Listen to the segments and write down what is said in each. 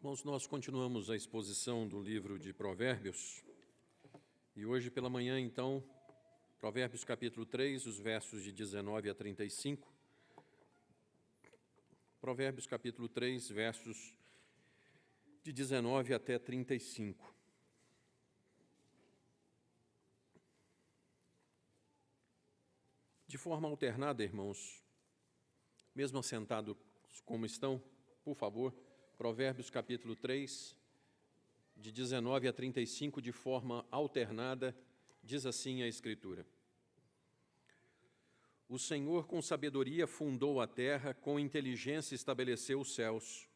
Irmãos, nós continuamos a exposição do livro de Provérbios, e hoje pela manhã, então, Provérbios capítulo 3, os versos de 19 a 35. Provérbios capítulo 3, versos de 19 até 35. De forma alternada, irmãos, mesmo assentados como estão, por favor, Provérbios capítulo 3, de 19 a 35, de forma alternada, diz assim a Escritura: O Senhor com sabedoria fundou a terra, com inteligência estabeleceu os céus.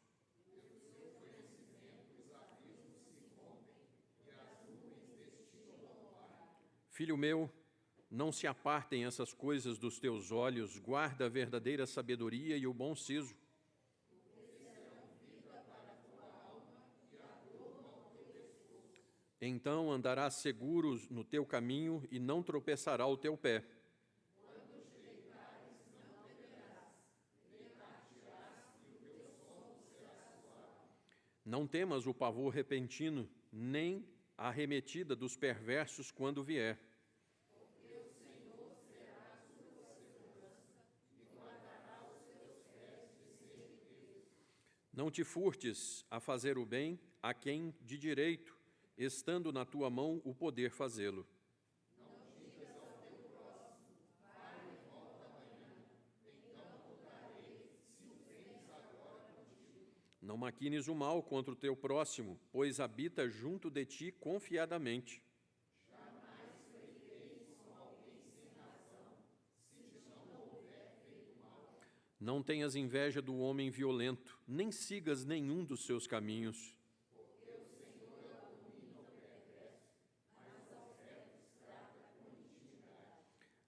Filho meu, não se apartem essas coisas dos teus olhos, guarda a verdadeira sabedoria e o bom siso. Então andarás seguro no teu caminho e não tropeçará o teu pé. Não temas o pavor repentino, nem a arremetida dos perversos quando vier. Não te furtes a fazer o bem a quem de direito, estando na tua mão o poder fazê-lo. Não maquines o mal contra o teu próximo, pois habita junto de ti confiadamente. Não tenhas inveja do homem violento, nem sigas nenhum dos seus caminhos.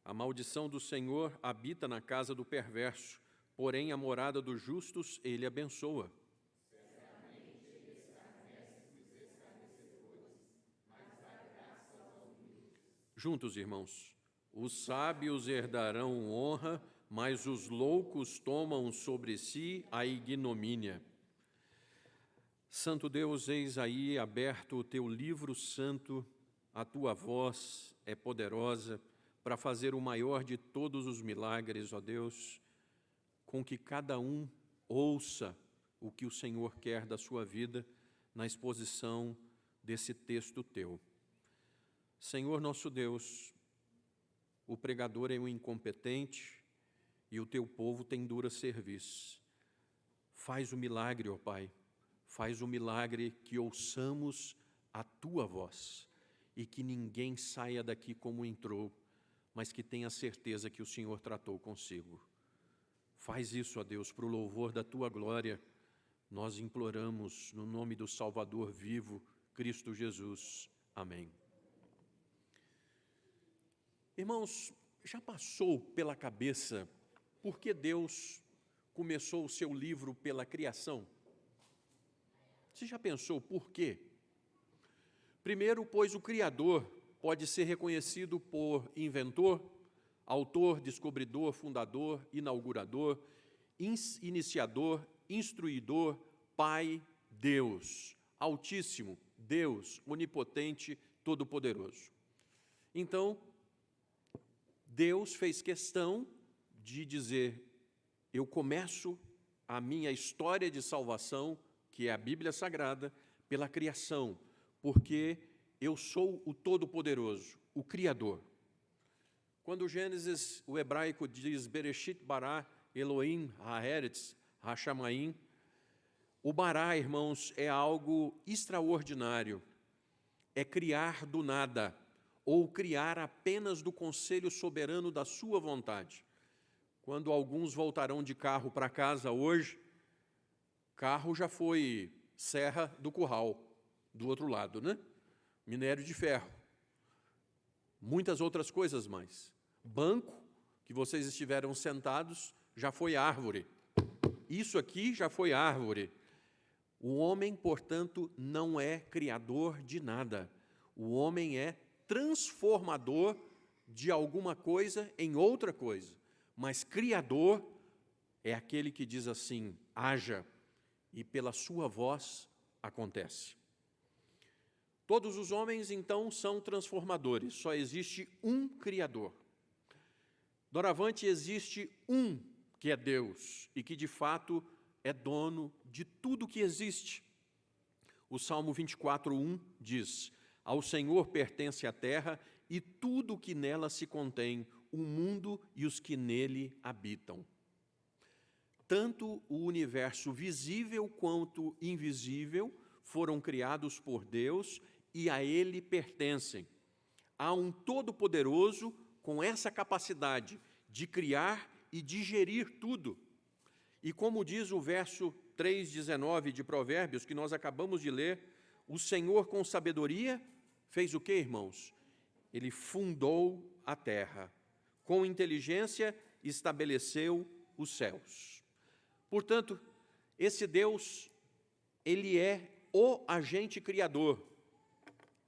A maldição do Senhor habita na casa do perverso, porém a morada dos justos ele abençoa. Juntos, irmãos, os sábios herdarão honra, mas os loucos tomam sobre si a ignomínia. Santo Deus, eis aí aberto o teu livro santo, a tua voz é poderosa para fazer o maior de todos os milagres, ó Deus, com que cada um ouça o que o Senhor quer da sua vida na exposição desse texto teu. Senhor nosso Deus, o pregador é um incompetente e o teu povo tem dura serviço. Faz o milagre, ó Pai, faz o milagre que ouçamos a tua voz e que ninguém saia daqui como entrou, mas que tenha certeza que o Senhor tratou consigo. Faz isso, ó Deus, para o louvor da tua glória. Nós imploramos no nome do Salvador vivo, Cristo Jesus. Amém. Irmãos, já passou pela cabeça por que Deus começou o seu livro pela criação? Você já pensou por quê? Primeiro, pois o Criador pode ser reconhecido por inventor, autor, descobridor, fundador, inaugurador, iniciador, instruidor, Pai, Deus, Altíssimo, Deus, onipotente, todo-poderoso. Então, Deus fez questão de dizer: eu começo a minha história de salvação, que é a Bíblia Sagrada, pela criação, porque eu sou o Todo-Poderoso, o Criador. Quando o Gênesis, o hebraico diz Bereshit bara Elohim haaretz hashamayim, o bará, irmãos, é algo extraordinário, é criar do nada, ou criar apenas do conselho soberano da sua vontade. Quando alguns voltarão de carro para casa hoje, carro já foi Serra do Curral, do outro lado, né? Minério de ferro. Muitas outras coisas mais. Banco, que vocês estiveram sentados, já foi árvore. Isso aqui já foi árvore. O homem, portanto, não é criador de nada. O homem é transformador de alguma coisa em outra coisa. Mas criador é aquele que diz assim: haja, e pela sua voz acontece. Todos os homens, então, são transformadores, só existe um Criador. Doravante, existe um que é Deus e que, de fato, é dono de tudo que existe. O Salmo 24:1 diz: ao Senhor pertence a terra e tudo o que nela se contém, o mundo e os que nele habitam. Tanto o universo visível quanto invisível foram criados por Deus e a Ele pertencem. Há um Todo-Poderoso com essa capacidade de criar e digerir tudo. E como diz o verso 3:19 de Provérbios, que nós acabamos de ler, o Senhor com sabedoria fez o quê, irmãos? Ele fundou a terra. Com inteligência estabeleceu os céus. Portanto, esse Deus, Ele é o agente criador,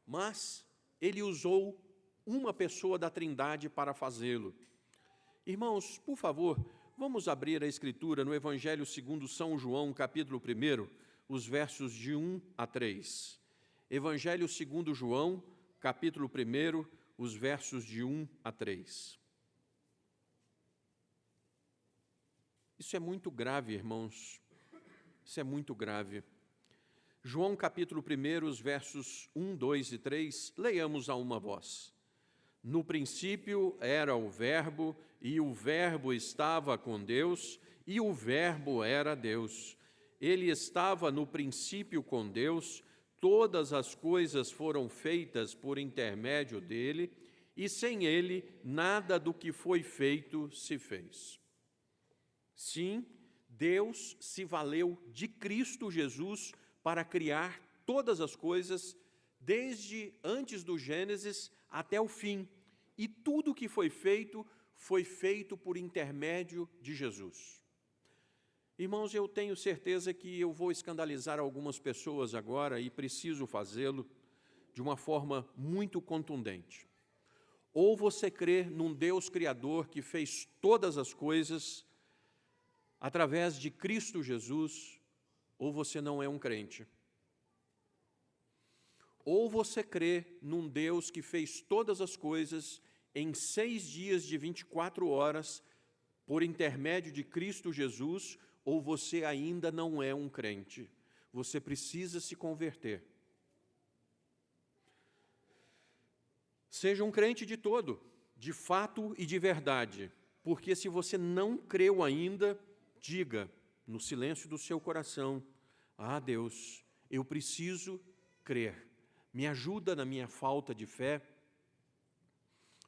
mas Ele usou uma pessoa da Trindade para fazê-lo. Irmãos, por favor, vamos abrir a Escritura no Evangelho segundo São João, capítulo 1, os versos de 1 a 3. Evangelho segundo João, capítulo 1, os versos de 1 a 3. Isso é muito grave, irmãos. Isso é muito grave. João, capítulo 1, os versos 1, 2 e 3, leiamos a uma voz. No princípio era o Verbo, e o Verbo estava com Deus, e o Verbo era Deus. Ele estava no princípio com Deus, todas as coisas foram feitas por intermédio dele, e sem ele nada do que foi feito se fez. Sim, Deus se valeu de Cristo Jesus para criar todas as coisas, desde antes do Gênesis até o fim. E tudo que foi feito por intermédio de Jesus. Irmãos, eu tenho certeza que eu vou escandalizar algumas pessoas agora e preciso fazê-lo de uma forma muito contundente. Ou você crê num Deus Criador que fez todas as coisas através de Cristo Jesus, ou você não é um crente. Ou você crê num Deus que fez todas as coisas em 6 dias de 24 horas, por intermédio de Cristo Jesus, ou você ainda não é um crente. Você precisa se converter. Seja um crente de todo, de fato e de verdade, porque se você não creu ainda, diga no silêncio do seu coração: ah, Deus, eu preciso crer. Me ajuda na minha falta de fé.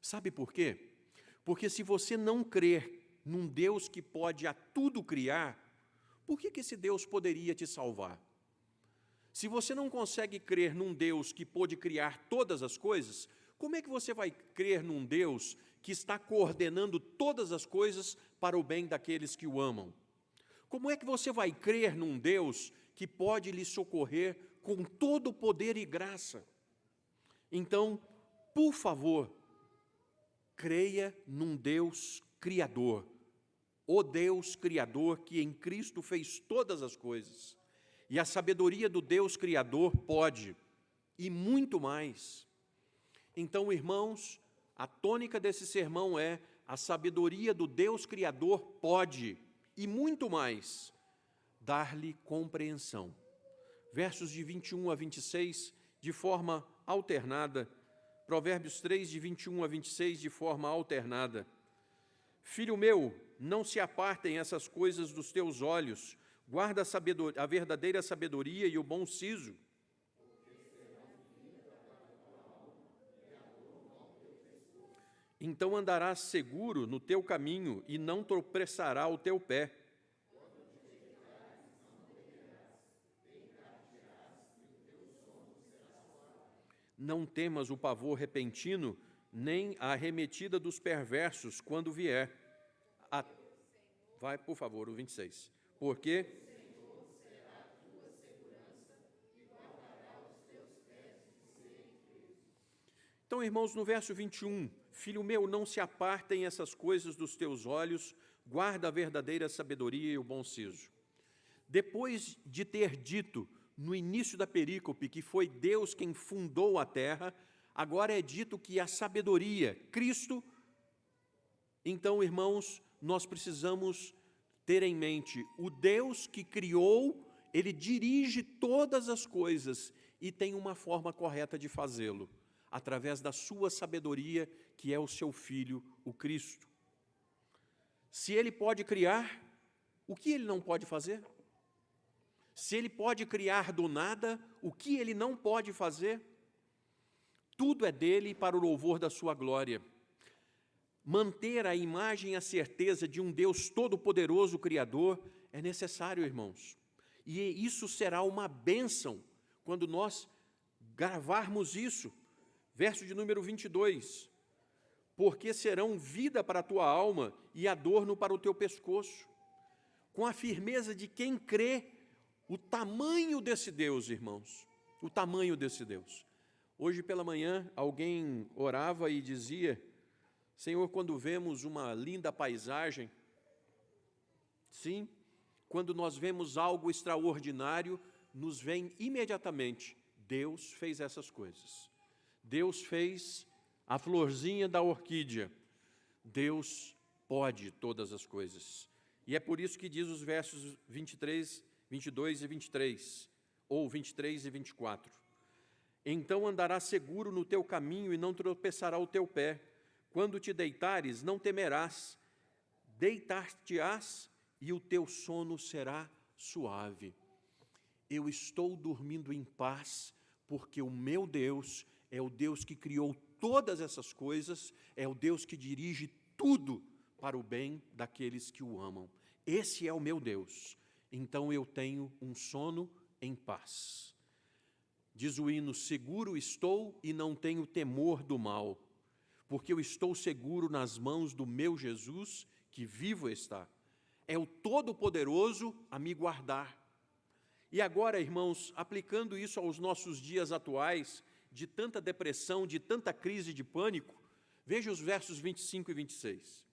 Sabe por quê? Porque se você não crer num Deus que pode a tudo criar, por que esse Deus poderia te salvar? Se você não consegue crer num Deus que pôde criar todas as coisas, como é que você vai crer num Deus que está coordenando todas as coisas para o bem daqueles que o amam? Como é que você vai crer num Deus que pode lhe socorrer com todo o poder e graça? Então, por favor, creia num Deus Criador, o Deus Criador que em Cristo fez todas as coisas. E a sabedoria do Deus Criador pode, e muito mais. Então, irmãos, a tônica desse sermão é: a sabedoria do Deus Criador pode, e muito mais, dar-lhe compreensão. Versos de 21 a 26, de forma alternada. Provérbios 3, de 21 a 26, de forma alternada. Filho meu, não se apartem essas coisas dos teus olhos, guarda a verdadeira sabedoria e o bom siso. Então andarás seguro no teu caminho e não tropeçará o teu pé. Não temas o pavor repentino, nem a arremetida dos perversos quando vier. Vai, por favor, o 26. Porque então, irmãos, no verso 21, filho meu, não se apartem essas coisas dos teus olhos, guarda a verdadeira sabedoria e o bom siso. Depois de ter dito no início da perícope, que foi Deus quem fundou a terra, agora é dito que a sabedoria, Cristo. Então, irmãos, nós precisamos ter em mente, o Deus que criou, Ele dirige todas as coisas e tem uma forma correta de fazê-lo, através da sua sabedoria, que é o seu Filho, o Cristo. Se Ele pode criar, o que Ele não pode fazer? Se Ele pode criar do nada, o que Ele não pode fazer? Tudo é dele para o louvor da sua glória. Manter a imagem e a certeza de um Deus todo-poderoso, Criador, é necessário, irmãos. E isso será uma bênção quando nós gravarmos isso. Verso de número 22. Porque serão vida para a tua alma e adorno para o teu pescoço. Com a firmeza de quem crê o tamanho desse Deus, irmãos. O tamanho desse Deus. Hoje pela manhã, alguém orava e dizia: Senhor, quando vemos uma linda paisagem, sim, quando nós vemos algo extraordinário, nos vem imediatamente, Deus fez essas coisas. Deus fez a florzinha da orquídea. Deus pode todas as coisas. E é por isso que diz os versos 23, 22 e 23, ou 23 e 24. Então andarás seguro no teu caminho e não tropeçará o teu pé. Quando te deitares, não temerás, deitar-te-ás e o teu sono será suave. Eu estou dormindo em paz, porque o meu Deus é o Deus que criou todas essas coisas, é o Deus que dirige tudo para o bem daqueles que o amam. Esse é o meu Deus, então eu tenho um sono em paz. Diz o hino: seguro estou e não tenho temor do mal, porque eu estou seguro nas mãos do meu Jesus, que vivo está. É o Todo-Poderoso a me guardar. E agora, irmãos, aplicando isso aos nossos dias atuais, de tanta depressão, de tanta crise de pânico, veja os versos 25 e 26.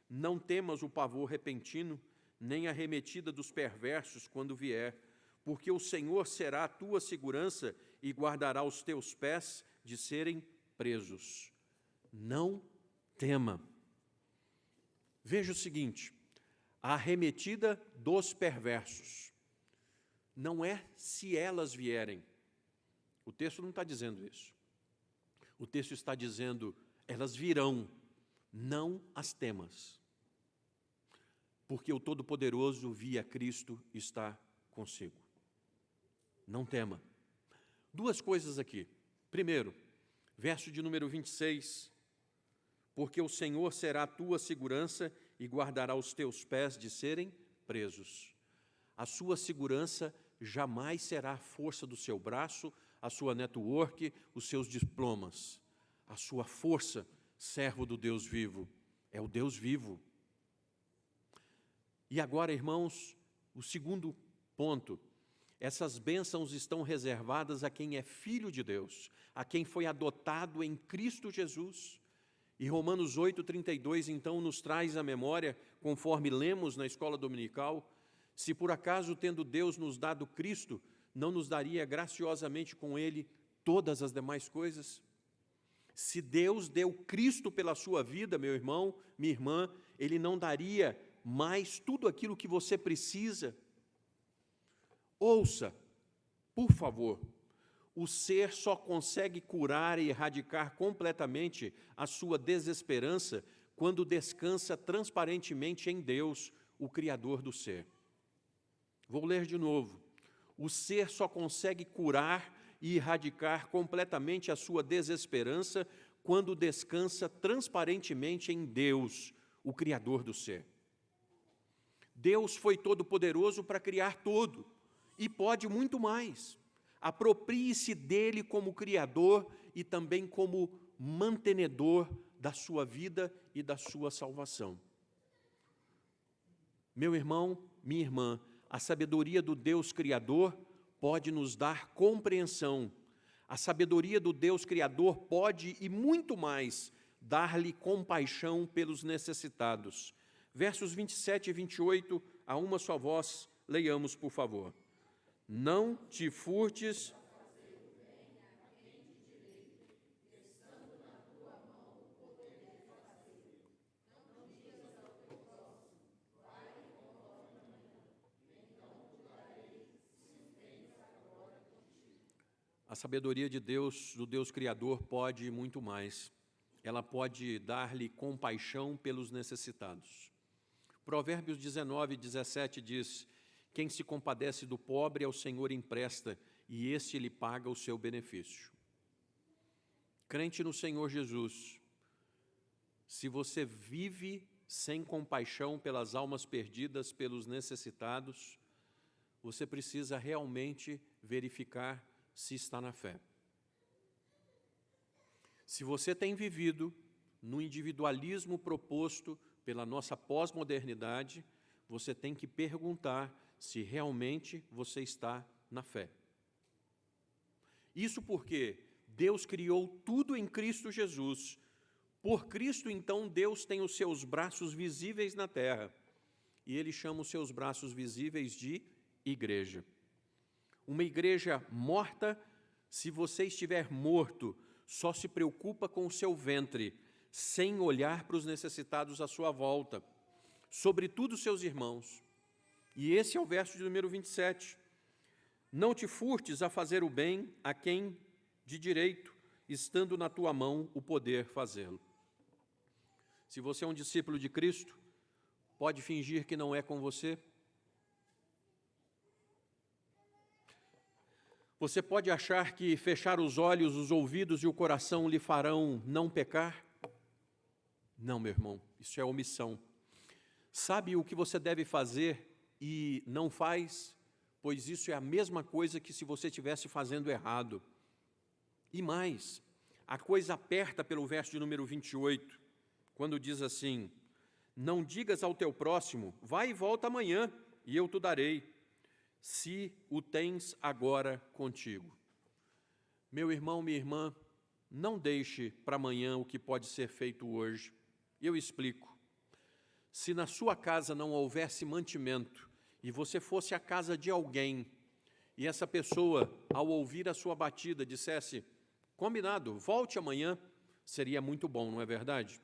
Não temas o pavor repentino, nem a arremetida dos perversos quando vier, porque o Senhor será a tua segurança e guardará os teus pés de serem presos. Não tema. Veja o seguinte, a arremetida dos perversos. Não é se elas vierem. O texto não está dizendo isso. O texto está dizendo, elas virão, não as temas. Porque o Todo-Poderoso via Cristo está consigo. Não tema. Duas coisas aqui. Primeiro, verso de número 26. Porque o Senhor será a tua segurança e guardará os teus pés de serem presos. A sua segurança jamais será a força do seu braço, a sua network, os seus diplomas. A sua força, servo do Deus vivo, é o Deus vivo. E agora, irmãos, o segundo ponto. Essas bênçãos estão reservadas a quem é filho de Deus, a quem foi adotado em Cristo Jesus. E Romanos 8,32, então, nos traz à memória, conforme lemos na escola dominical, se por acaso, tendo Deus nos dado Cristo, não nos daria graciosamente com Ele todas as demais coisas? Se Deus deu Cristo pela sua vida, meu irmão, minha irmã, Ele não daria mais tudo aquilo que você precisa? Ouça, por favor. O ser só consegue curar e erradicar completamente a sua desesperança quando descansa transparentemente em Deus, o Criador do ser. Vou ler de novo. O ser só consegue curar e erradicar completamente a sua desesperança quando descansa transparentemente em Deus, o Criador do ser. Deus foi todo-poderoso para criar tudo e pode muito mais. Aproprie-se dele como Criador e também como mantenedor da sua vida e da sua salvação. Meu irmão, minha irmã, a sabedoria do Deus Criador pode nos dar compreensão. A sabedoria do Deus Criador pode, e muito mais, dar-lhe compaixão pelos necessitados. Versos 27 e 28, a uma só voz, leiamos, por favor. Não te furtes. A sabedoria de Deus, do Deus Criador, pode muito mais. Ela pode dar-lhe compaixão pelos necessitados. Provérbios 19, 17 diz: quem se compadece do pobre ao Senhor empresta, e este lhe paga o seu benefício. Crente no Senhor Jesus, se você vive sem compaixão pelas almas perdidas, pelos necessitados, você precisa realmente verificar se está na fé. Se você tem vivido no individualismo proposto pela nossa pós-modernidade, você tem que perguntar se realmente você está na fé. Isso porque Deus criou tudo em Cristo Jesus. Por Cristo, então, Deus tem os seus braços visíveis na terra. E Ele chama os seus braços visíveis de igreja. Uma igreja morta, se você estiver morto, só se preocupa com o seu ventre, sem olhar para os necessitados à sua volta, sobretudo seus irmãos. E esse é o verso de número 27. Não te furtes a fazer o bem a quem de direito, estando na tua mão o poder fazê-lo. Se você é um discípulo de Cristo, pode fingir que não é com você. Você pode achar que fechar os olhos, os ouvidos e o coração lhe farão não pecar? Não, meu irmão, isso é omissão. Sabe o que você deve fazer e não faz? Pois isso é a mesma coisa que se você estivesse fazendo errado. E mais, a coisa aperta pelo verso de número 28, quando diz assim: não digas ao teu próximo, vai e volta amanhã, e eu te darei, se o tens agora contigo. Meu irmão, minha irmã, não deixe para amanhã o que pode ser feito hoje. Eu explico. Se na sua casa não houvesse mantimento, e você fosse à casa de alguém, e essa pessoa, ao ouvir a sua batida, dissesse: combinado, volte amanhã, seria muito bom, não é verdade?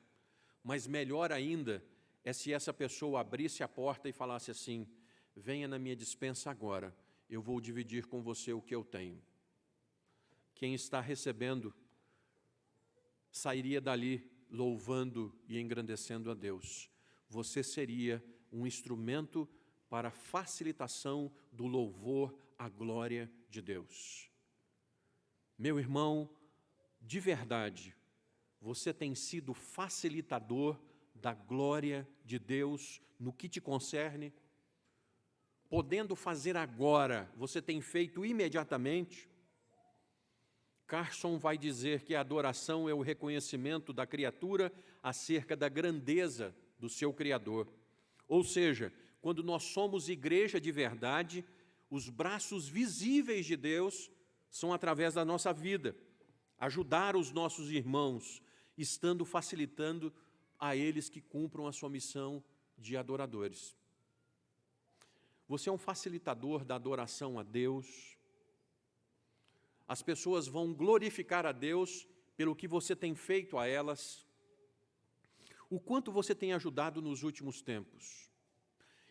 Mas melhor ainda é se essa pessoa abrisse a porta e falasse assim: venha na minha despensa agora, eu vou dividir com você o que eu tenho. Quem está recebendo sairia dali louvando e engrandecendo a Deus. Você seria um instrumento para a facilitação do louvor à glória de Deus. Meu irmão, de verdade, você tem sido facilitador da glória de Deus no que te concerne? Podendo fazer agora, você tem feito imediatamente? Carson vai dizer que a adoração é o reconhecimento da criatura acerca da grandeza do seu Criador. Ou seja, quando nós somos igreja de verdade, os braços visíveis de Deus são através da nossa vida. Ajudar os nossos irmãos, estando facilitando a eles que cumpram a sua missão de adoradores. Você é um facilitador da adoração a Deus. As pessoas vão glorificar a Deus pelo que você tem feito a elas. O quanto você tem ajudado nos últimos tempos.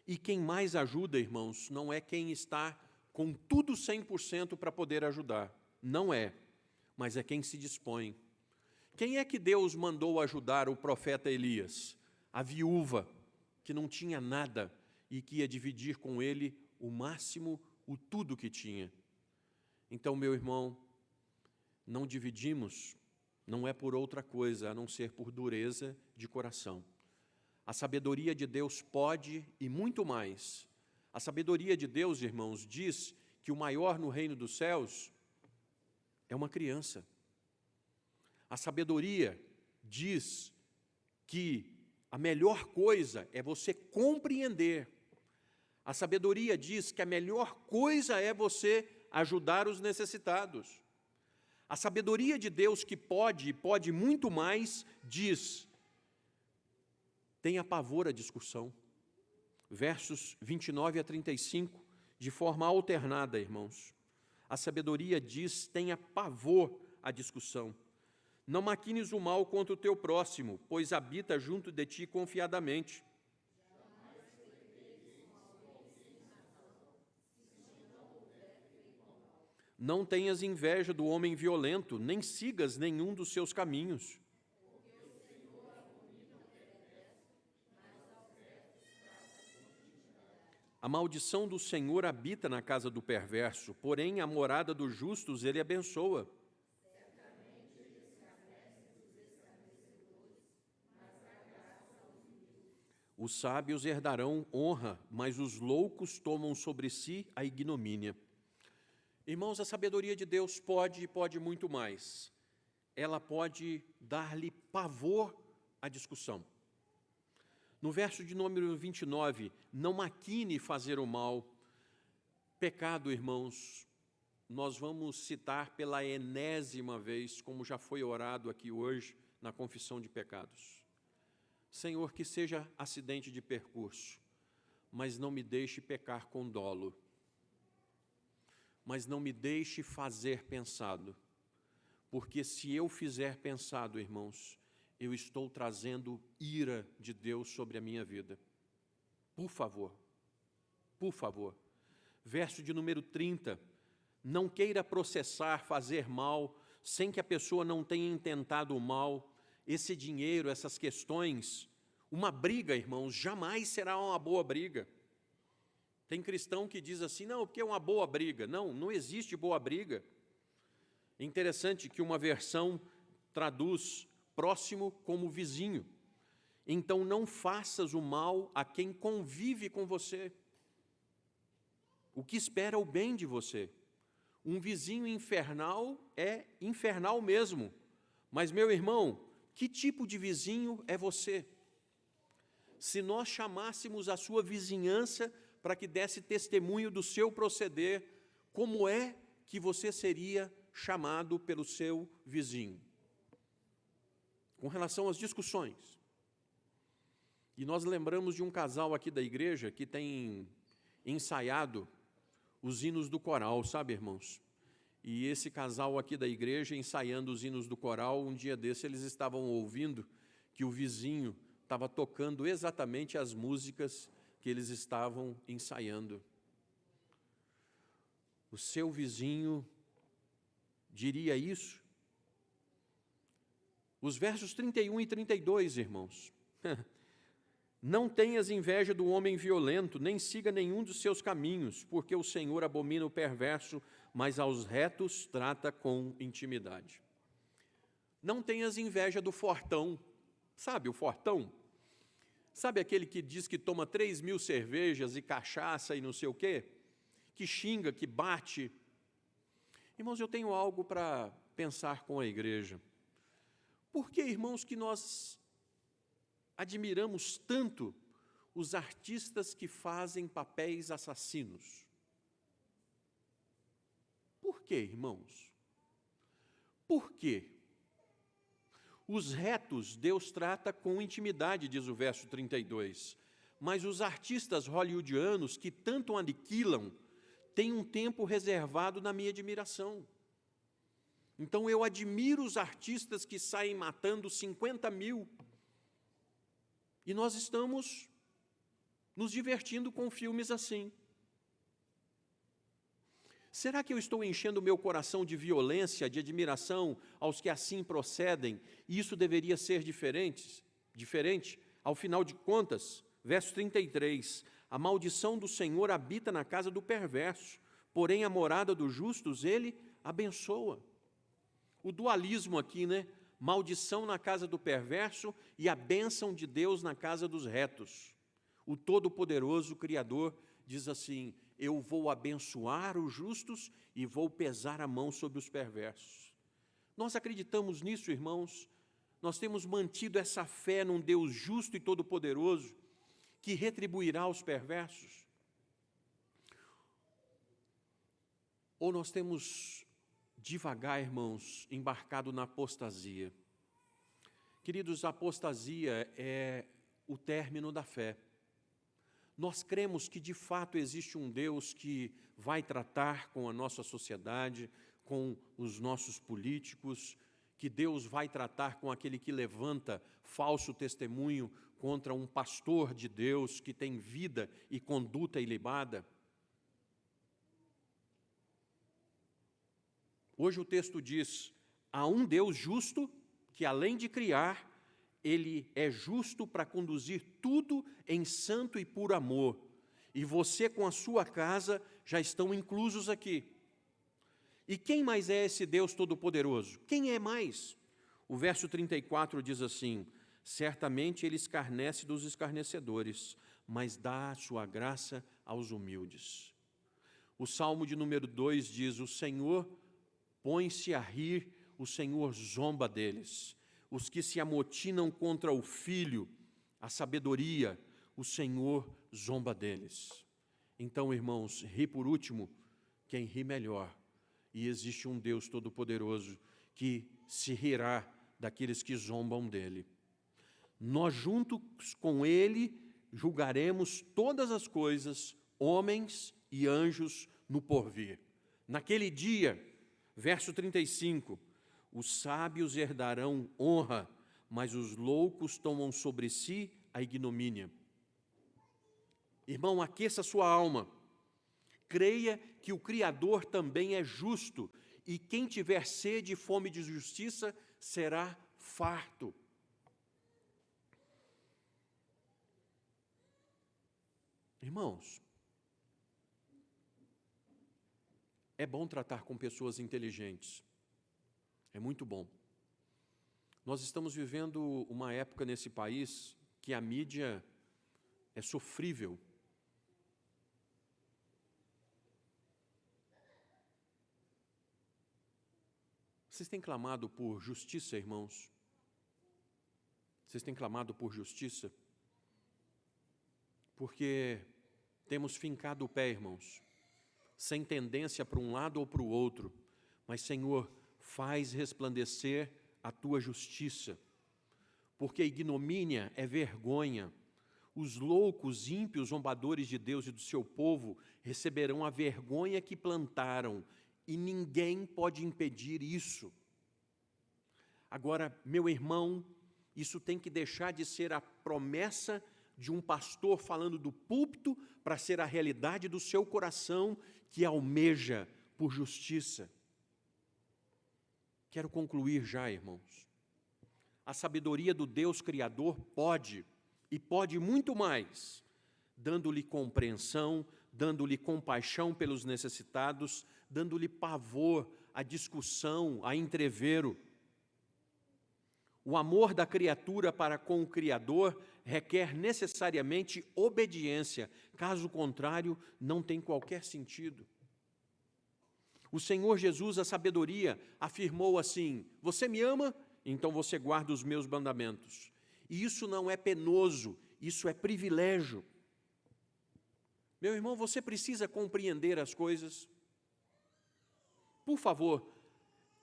E quem mais ajuda, irmãos, não é quem está com tudo 100% para poder ajudar. Não é, mas é quem se dispõe. Quem é que Deus mandou ajudar o profeta Elias? A viúva, que não tinha nada e que ia dividir com ele o máximo, o tudo que tinha. Então, meu irmão, não dividimos, não é por outra coisa, a não ser por dureza de coração. A sabedoria de Deus pode e muito mais. A sabedoria de Deus, irmãos, diz que o maior no reino dos céus é uma criança. A sabedoria diz que a melhor coisa é você compreender. A sabedoria diz que a melhor coisa é você ajudar os necessitados. A sabedoria de Deus que pode muito mais, diz: tenha pavor à discussão. Versos 29 a 35, de forma alternada, irmãos. A sabedoria diz: tenha pavor à discussão. Não maquines o mal contra o teu próximo, pois habita junto de ti confiadamente. Não tenhas inveja do homem violento, nem sigas nenhum dos seus caminhos. A maldição do Senhor habita na casa do perverso, porém a morada dos justos ele abençoa. Os sábios herdarão honra, mas os loucos tomam sobre si a ignomínia. Irmãos, a sabedoria de Deus pode muito mais. Ela pode dar-lhe pavor à discussão. No verso de número 29, não maquine fazer o mal. Pecado, irmãos, nós vamos citar pela enésima vez, como já foi orado aqui hoje, na confissão de pecados. Senhor, que seja acidente de percurso, mas não me deixe pecar com dolo. Mas não me deixe fazer pensado, porque se eu fizer pensado, irmãos, eu estou trazendo ira de Deus sobre a minha vida. Por favor, por favor. Verso de número 30, não queira processar, fazer mal, sem que a pessoa não tenha intentado o mal. Esse dinheiro, essas questões, uma briga, irmãos, jamais será uma boa briga. Tem cristão que diz assim, não, porque é uma boa briga. Não, não existe boa briga. É interessante que uma versão traduz próximo como vizinho. Então não faças o mal a quem convive com você. O que espera o bem de você. Um vizinho infernal é infernal mesmo. Mas, meu irmão, que tipo de vizinho é você? Se nós chamássemos a sua vizinhança para que desse testemunho do seu proceder, como é que você seria chamado pelo seu vizinho? Com relação às discussões. E nós lembramos de um casal aqui da igreja que tem ensaiado os hinos do coral, sabe, irmãos? E esse casal aqui da igreja, ensaiando os hinos do coral, um dia desse eles estavam ouvindo que o vizinho estava tocando exatamente as músicas que eles estavam ensaiando. O seu vizinho diria isso? Os versos 31 e 32, irmãos. Não tenhas inveja do homem violento, nem siga nenhum dos seus caminhos, porque o Senhor abomina o perverso, mas aos retos trata com intimidade. Não tenhas inveja do fortão. Sabe o fortão? Sabe aquele que diz que toma 3.000 cervejas e cachaça e não sei o quê? Que xinga, que bate. Irmãos, eu tenho algo para pensar com a igreja. Por que, irmãos, que nós admiramos tanto os artistas que fazem papéis assassinos? Por que, irmãos? Por quê? Os retos Deus trata com intimidade, diz o verso 32. Mas os artistas hollywoodianos que tanto aniquilam têm um tempo reservado na minha admiração. Então eu admiro os artistas que saem matando 50.000. E nós estamos nos divertindo com filmes assim. Será que eu estou enchendo o meu coração de violência, de admiração aos que assim procedem? E isso deveria ser diferente? Ao final de contas, verso 33, a maldição do Senhor habita na casa do perverso, porém a morada dos justos ele abençoa. O dualismo aqui, né? Maldição na casa do perverso e a bênção de Deus na casa dos retos. O Todo-Poderoso Criador diz assim, eu vou abençoar os justos e vou pesar a mão sobre os perversos. Nós acreditamos nisso, irmãos? Nós temos mantido essa fé num Deus justo e todo-poderoso que retribuirá os perversos? Ou nós temos devagar, irmãos, embarcado na apostasia? Queridos, a apostasia é o término da fé. Nós cremos que, de fato, existe um Deus que vai tratar com a nossa sociedade, com os nossos políticos, que Deus vai tratar com aquele que levanta falso testemunho contra um pastor de Deus que tem vida e conduta ilibada. Hoje o texto diz: há um Deus justo que, além de criar, Ele é justo para conduzir tudo em santo e puro amor. E você com a sua casa já estão inclusos aqui. E quem mais é esse Deus Todo-Poderoso? Quem é mais? O verso 34 diz assim: certamente Ele escarnece dos escarnecedores, mas dá a sua graça aos humildes. O Salmo de número 2 diz: o Senhor põe-se a rir, o Senhor zomba deles. Os que se amotinam contra o Filho, a sabedoria, o Senhor zomba deles. Então, irmãos, ri por último quem ri melhor. E existe um Deus Todo-Poderoso que se rirá daqueles que zombam dele. Nós, juntos com Ele, julgaremos todas as coisas, homens e anjos, no porvir. Naquele dia, verso 35, os sábios herdarão honra, mas os loucos tomam sobre si a ignomínia. Irmão, aqueça sua alma. Creia que o Criador também é justo, e quem tiver sede e fome de justiça será farto. Irmãos, é bom tratar com pessoas inteligentes. É muito bom. Nós estamos vivendo uma época nesse país que a mídia é sofrível. Vocês têm clamado por justiça, irmãos? Vocês têm clamado por justiça? Porque temos fincado o pé, irmãos, sem tendência para um lado ou para o outro. Mas, Senhor, faz resplandecer a Tua justiça, porque a ignomínia é vergonha. Os loucos, ímpios, zombadores de Deus e do seu povo receberão a vergonha que plantaram, e ninguém pode impedir isso. Agora, meu irmão, isso tem que deixar de ser a promessa de um pastor falando do púlpito para ser a realidade do seu coração que almeja por justiça. Quero concluir já, irmãos. A sabedoria do Deus Criador pode, e pode muito mais, dando-lhe compreensão, dando-lhe compaixão pelos necessitados, dando-lhe pavor à discussão, a entrevero. O amor da criatura para com o Criador requer necessariamente obediência, caso contrário, não tem qualquer sentido. O Senhor Jesus, a sabedoria, afirmou assim: você me ama? Então você guarda os meus mandamentos. E isso não é penoso, isso é privilégio. Meu irmão, você precisa compreender as coisas. Por favor,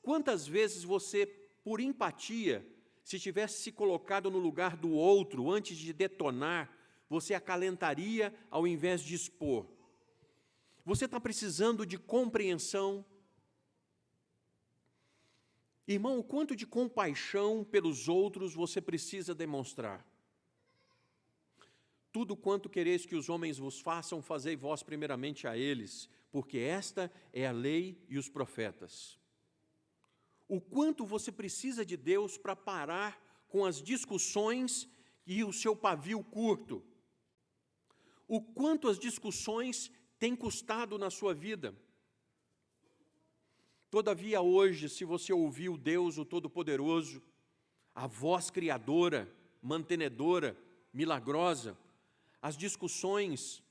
quantas vezes você, por empatia, se tivesse se colocado no lugar do outro antes de detonar, você acalentaria ao invés de expor? Você está precisando de compreensão. Irmão, o quanto de compaixão pelos outros você precisa demonstrar? Tudo quanto quereis que os homens vos façam, fazei vós primeiramente a eles, porque esta é a lei e os profetas. O quanto você precisa de Deus para parar com as discussões e o seu pavio curto? O quanto as discussões têm custado na sua vida? Todavia hoje, se você ouviu Deus, o Todo-Poderoso, a voz criadora, mantenedora, milagrosa, as discussões,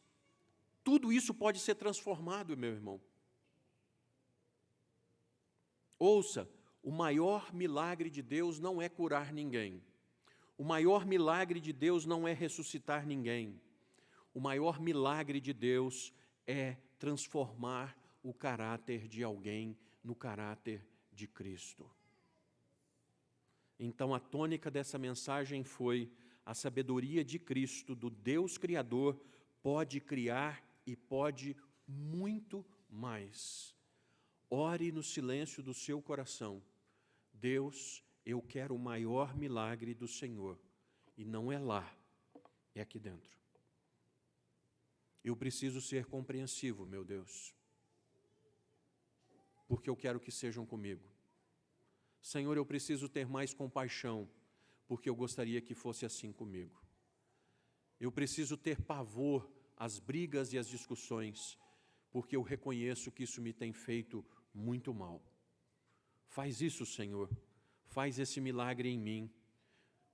tudo isso pode ser transformado, meu irmão. Ouça, o maior milagre de Deus não é curar ninguém. O maior milagre de Deus não é ressuscitar ninguém. O maior milagre de Deus é transformar o caráter de alguém no caráter de Cristo. Então, a tônica dessa mensagem foi: a sabedoria de Cristo, do Deus Criador, pode criar e pode muito mais. Ore no silêncio do seu coração. Deus, eu quero o maior milagre do Senhor. E não é lá, é aqui dentro. Eu preciso ser compreensivo, meu Deus, porque eu quero que sejam comigo. Senhor, eu preciso ter mais compaixão, porque eu gostaria que fosse assim comigo. Eu preciso ter pavor às brigas e às discussões, porque eu reconheço que isso me tem feito muito mal. Faz isso, Senhor, faz esse milagre em mim,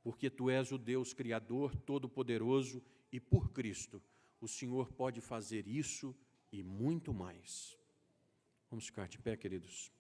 porque Tu és o Deus Criador, Todo-Poderoso, e por Cristo, o Senhor pode fazer isso e muito mais. Vamos ficar de pé, queridos.